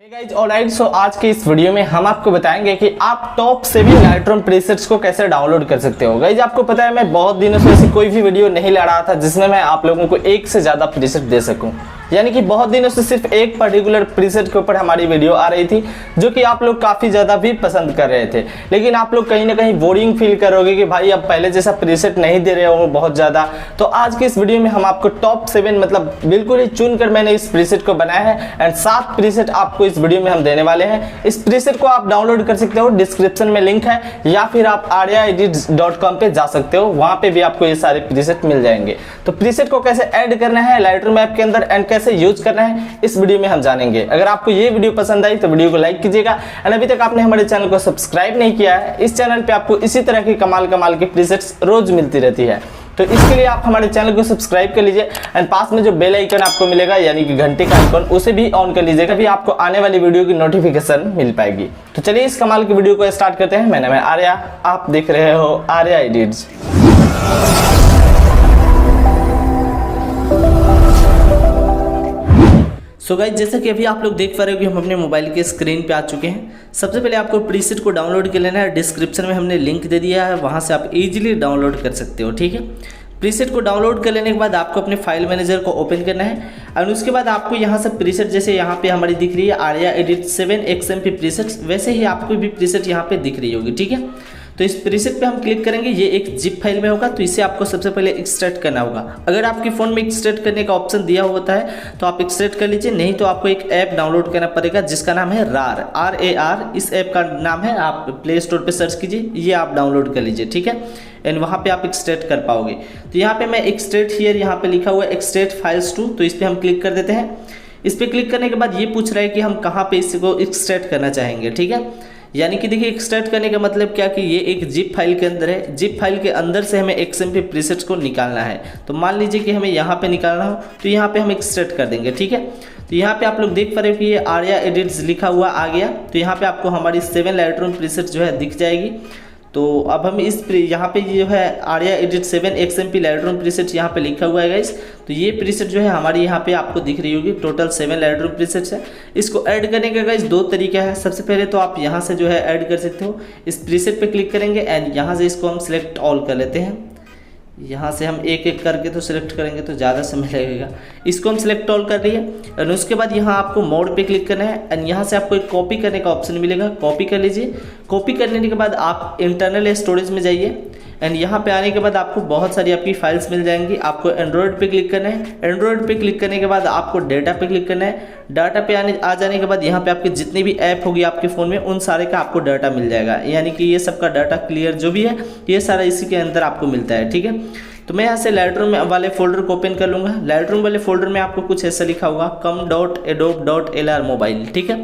Guys alright, सो आज की इस वीडियो में हम आपको बताएंगे कि आप टॉप 7 लाइटरूम प्रीसेट्स को कैसे डाउनलोड कर सकते हो। गाइज आपको पता है मैं बहुत दिनों से ऐसी कोई भी वीडियो नहीं ला रहा था जिसमें मैं आप लोगों को एक से ज्यादा प्रीसेट दे सकूं। यानी कि बहुत दिनों से सिर्फ एक पर्टिकुलर प्रीसेट के ऊपर हमारी वीडियो आ रही थी जो कि आप लोग काफी ज्यादा भी पसंद कर रहे थे, लेकिन आप लोग कहीं ना कहीं बोरिंग फील करोगे कि भाई अब पहले जैसा प्रीसेट नहीं दे रहे हो बहुत ज्यादा। तो आज की इस वीडियो में हम आपको टॉप 7 मतलब बिल्कुल ही चुनकर मैंने इस प्रीसेट को बनाया है एंड 7 प्रीसेट आपको इस वीडियो में हम देने वाले हैं। इस प्रीसेट को आप डाउनलोड कर सकते हो, डिस्क्रिप्शन में लिंक है, या फिर आप aaryaeditz.com पे जा सकते हो, वहां पे भी आपको ये सारे प्रीसेट मिल जाएंगे। तो प्रीसेट को कैसे ऐड करना है लाइटरूम ऐप के अंदर एंड कैसे यूज करना है इस वीडियो में हम जानेंगे। अगर आपको ये वीडियो पसंद आई तो वीडियो को लाइक कीजिएगा एंड अभी तक आपने हमारे चैनल को सब्सक्राइब नहीं किया है, इस चैनल पे आपको इसी तरह की कमाल की प्रीसेट्स रोज मिलती रहती है। तो इसके लिए आप हमारे चैनल को सब्सक्राइब कर लीजिए एंड पास में जो बेल आइकन आपको मिलेगा यानी कि घंटे का आइकन, उसे भी ऑन कर लीजिएगा, तभी आपको आने वाली वीडियो की नोटिफिकेशन मिल पाएगी। तो चलिए इस कमाल की वीडियो को स्टार्ट करते हैं। मेरा नाम है आर्या, आप देख रहे हो आर्या एडिट्स। सो गाइस जैसा कि अभी आप लोग देख पा रहे हो कि हम अपने मोबाइल के स्क्रीन पे आ चुके हैं। सबसे पहले आपको प्रीसेट को डाउनलोड कर लेना है, डिस्क्रिप्शन में हमने लिंक दे दिया है, वहां से आप इजीली डाउनलोड कर सकते हो। ठीक है, प्रीसेट को डाउनलोड कर लेने के बाद आपको अपने फाइल मैनेजर को ओपन करना है और उसके बाद आपको यहाँ से प्रीसेट जैसे यहाँ पे हमारी दिख रही है आर्या एडिट्स 7 XMP प्रीसेट्स, वैसे ही आपको भी प्रीसेट यहाँ पे दिख रही होगी। ठीक है, तो इस प्रीसेट पे हम क्लिक करेंगे, ये एक जिप फाइल में होगा, तो इसे आपको सबसे पहले एक्सट्रैक्ट करना होगा। अगर आपके फ़ोन में एक्सट्रैक्ट करने का ऑप्शन दिया होता है तो आप एक्सट्रैक्ट कर लीजिए, नहीं तो आपको एक ऐप डाउनलोड करना पड़ेगा जिसका नाम है RAR। इस ऐप का नाम है, आप प्ले स्टोर पर सर्च कीजिए, ये आप डाउनलोड कर लीजिए। ठीक है, एंड वहाँ पे आप एक्सट्रैक्ट कर पाओगे। तो यहाँ पे मैं एक्सट्रैक्ट हियर, यहाँ पे लिखा हुआ है एक्सट्रैक्ट फाइल्स टू, तो इस पर हम क्लिक कर देते हैं। इस पर क्लिक करने के बाद ये पूछ रहा है कि हम कहाँ पे इसको एक्सट्रैक्ट करना चाहेंगे। ठीक है, यानी कि देखिए एक्सट्रैक्ट करने का मतलब क्या कि ये एक जिप फाइल के अंदर है, जिप फाइल के अंदर से हमें XMP प्रीसेट्स को निकालना है। तो मान लीजिए कि हमें यहाँ पे निकालना हो तो यहाँ पे हम एक्सट्रैक्ट कर देंगे। ठीक है, तो यहाँ पे आप लोग देख पा रहे हो कि ये आर्या एडिट्स लिखा हुआ आ गया, तो यहाँ पे आपको हमारी 7 लाइटरूम प्रीसेट्स जो है दिख जाएगी। तो अब हम इस यहाँ पे जो है Arya edit 7 XMP Lightroom preset यहाँ पे लिखा हुआ है गाइस, तो ये प्रीसेट जो है हमारी यहाँ पे आपको दिख रही होगी। टोटल 7 लाइटरूम प्रीसेट्स है। इसको ऐड करने का गाइस 2 तरीका है। सबसे पहले तो आप यहाँ से जो है ऐड कर सकते हो, इस प्रीसेट पे क्लिक करेंगे एंड यहाँ से इसको हम सिलेक्ट ऑल कर लेते हैं। यहाँ से हम एक एक करके तो सिलेक्ट करेंगे तो ज़्यादा समय लगेगा, इसको हम सिलेक्ट ऑल कर लिए एंड उसके बाद यहाँ आपको मोड पे क्लिक करना है एंड यहाँ से आपको एक कॉपी करने का ऑप्शन मिलेगा, कॉपी कर लीजिए। कॉपी करने के बाद आप इंटरनल स्टोरेज में जाइए एंड यहाँ पे आने के बाद आपको बहुत सारी आपकी फाइल्स मिल जाएंगी। आपको एंड्रॉयड पे क्लिक करना है, एंड्रॉयड पे क्लिक करने के बाद आपको डाटा पे क्लिक करना है। डाटा पे आ जाने के बाद यहाँ पे आपके जितनी भी ऐप होगी आपके फ़ोन में उन सारे का आपको डाटा मिल जाएगा, यानी कि ये सबका डाटा क्लियर जो भी है ये सारा इसी के अंदर आपको मिलता है। ठीक है, तो मैं यहाँ से लाइटरूम वाले फोल्डर को ओपन कर लूँगा। लाइटरूम वाले फोल्डर में आपको कुछ ऐसा लिखा होगा com.adobe.lr मोबाइल। ठीक है,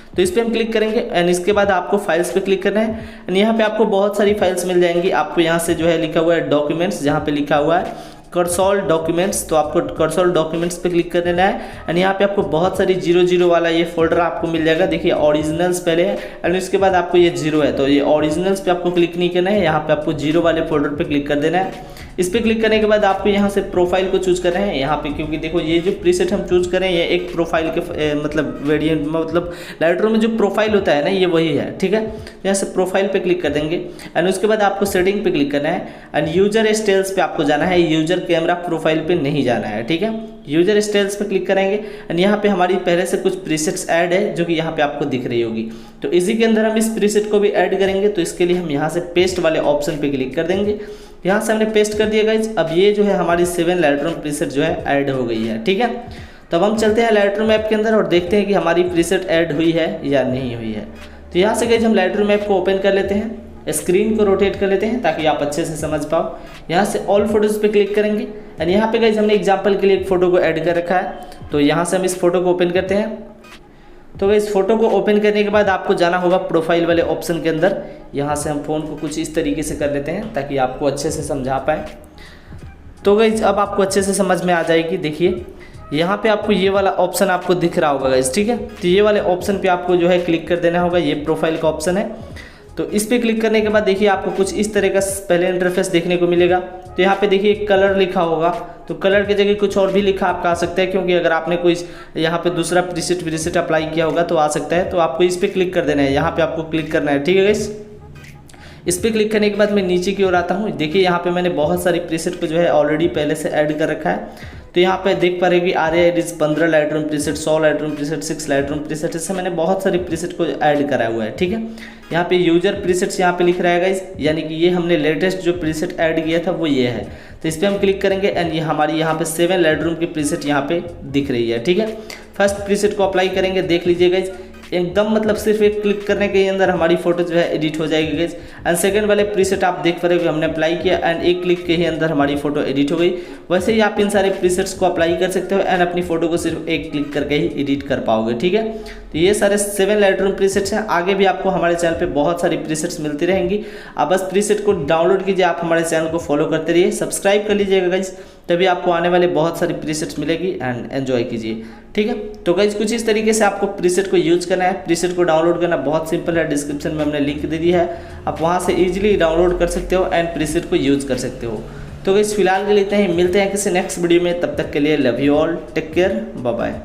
तो इस पर हम क्लिक करेंगे एंड इसके बाद आपको फाइल्स पे क्लिक करना है एंड यहाँ पे आपको बहुत सारी फाइल्स मिल जाएंगी। आपको यहाँ से जो है लिखा हुआ है डॉक्यूमेंट्स, जहाँ पे लिखा हुआ है कर्सोल डॉक्यूमेंट्स, तो आपको कर्सोल डॉक्यूमेंट्स पे क्लिक कर देना है एंड यहाँ पे आपको बहुत सारी 00 वाला ये फोल्डर आपको मिल जाएगा। देखिए ओरिजिनल्स पहले है एंड उसके बाद आपको ये 0 है, तो ये ओरिजिनल्स पे आपको क्लिक नहीं करना है, यहाँ पे आपको 0 वाले फोल्डर पे क्लिक कर देना है। इस पर क्लिक करने के बाद आपको यहाँ से प्रोफाइल को चूज करना है यहाँ पे, क्योंकि देखो ये जो प्रीसेट हम चूज करें ये एक प्रोफाइल के मतलब वेरिएंट मतलब लाइटरूम में जो प्रोफाइल होता है ना ये वही है। ठीक है, यहाँ से प्रोफाइल पे क्लिक कर देंगे एंड उसके बाद आपको सेटिंग पे क्लिक करना है एंड यूजर स्टाइल्स पे आपको जाना है, यूजर कैमरा प्रोफाइल पे नहीं जाना है। ठीक है, यूजर स्टाइल्स पे क्लिक करेंगे एंड यहाँ पे हमारी पहले से कुछ प्रीसेट्स ऐड है जो कि यहाँ पे आपको दिख रही होगी। तो इसी के अंदर हम इस प्रीसेट को भी ऐड करेंगे, तो इसके लिए हम यहाँ से पेस्ट वाले ऑप्शन पे क्लिक कर देंगे। यहाँ से हमने पेस्ट कर दिया गाइज। अब ये जो है हमारी 7 लाइटरूम प्रीसेट जो है ऐड हो गई है। ठीक है, तब हम चलते हैं लाइटरूम ऐप के अंदर और देखते हैं कि हमारी प्रीसेट ऐड हुई है या नहीं हुई है। तो यहाँ से गाइज हम लाइटरूम ऐप को ओपन कर लेते हैं, स्क्रीन को रोटेट कर लेते हैं ताकि आप अच्छे से समझ पाओ। यहाँ से ऑल फोटोज़ पे क्लिक करेंगे एंड यहाँ पे गाइज हमने एग्जाम्पल के लिए एक फ़ोटो को ऐड कर रखा है, तो यहाँ से हम इस फोटो को ओपन करते हैं। तो इस फोटो को ओपन करने के बाद आपको जाना होगा प्रोफाइल वाले ऑप्शन के अंदर। यहाँ से हम फ़ोन को कुछ इस तरीके से कर लेते हैं ताकि आपको अच्छे से समझा पाए। तो गाइस अब आपको अच्छे से समझ में आ जाएगी। देखिए यहाँ पे आपको ये वाला ऑप्शन आपको दिख रहा होगा गाइस। ठीक है, तो ये वाले ऑप्शन पे आपको जो है क्लिक कर देना होगा, ये प्रोफाइल का ऑप्शन है। तो इस पर क्लिक करने के बाद देखिए आपको कुछ इस तरह का पहले इंटरफेस देखने को मिलेगा। तो यहाँ पे देखिए कलर लिखा होगा, तो कलर की जगह कुछ और भी लिखा आपका आ सकता है, क्योंकि अगर आपने कोई यहाँ पे दूसरा प्रीसेट अप्लाई किया होगा तो आ सकता है। तो आपको इस पर क्लिक कर देना है, यहाँ पे आपको क्लिक करना है, ठीक है गाइस। इस पर क्लिक करने के बाद मैं नीचे की ओर आता हूँ। देखिए यहाँ पे मैंने बहुत सारी प्रीसेट को जो है ऑलरेडी पहले से ऐड कर रखा है। तो यहाँ पे देख पा रहे कि Arya edits 15 Lightroom preset, 100 Lightroom preset, 6 Lightroom preset, इससे मैंने बहुत सारी प्रीसेट को ऐड करा हुआ है, ठीक है। यहाँ पे यूजर प्रीसेट्स यहाँ पे लिख रहा है गाइस, यानी कि ये हमने लेटेस्ट जो प्रीसेट ऐड किया था वो ये है। तो इस पर हम क्लिक करेंगे एंड ये हमारी यहाँ पे 7 लाइटरूम की प्रीसेट यहाँ पे दिख रही है, ठीक है। फर्स्ट प्रीसेट को अप्लाई करेंगे, देख लीजिए गाइस एकदम मतलब सिर्फ एक क्लिक करने के अंदर हमारी फोटो जो है एडिट हो जाएगी गाइस। एंड सेकंड वाले प्रीसेट आप देख पा रहे हो हमने अप्लाई किया एंड एक क्लिक के ही अंदर हमारी फोटो एडिट हो गई। वैसे ही आप इन सारे प्रीसेट्स को अप्लाई कर सकते हो एंड अपनी फोटो को सिर्फ एक क्लिक करके ही एडिट कर पाओगे, ठीक है। तो ये सारे 7 लाइटरूम प्रीसेट्स हैं। आगे भी आपको हमारे चैनल पे बहुत सारी प्रीसेट्स मिलती रहेंगी। आप बस प्रीसेट को डाउनलोड कीजिए, आप हमारे चैनल को फॉलो करते रहिए, सब्सक्राइब कर लीजिएगा गाइस, तभी आपको आने वाले बहुत सारी प्रीसेट्स मिलेगी एंड एंजॉय कीजिए, ठीक है। तो गाइस कुछ इस तरीके से आपको प्रीसेट को यूज करना है। प्रीसेट को डाउनलोड करना बहुत सिंपल है, डिस्क्रिप्शन में हमने लिंक दे दिया है, आप वहां से इजीली डाउनलोड कर सकते हो एंड प्रीसेट को यूज कर सकते हो। तो गाइस फिलहाल के लिए इतना ही, मिलते हैं किसी नेक्स्ट वीडियो में, तब तक के लिए love you all, take care, bye bye.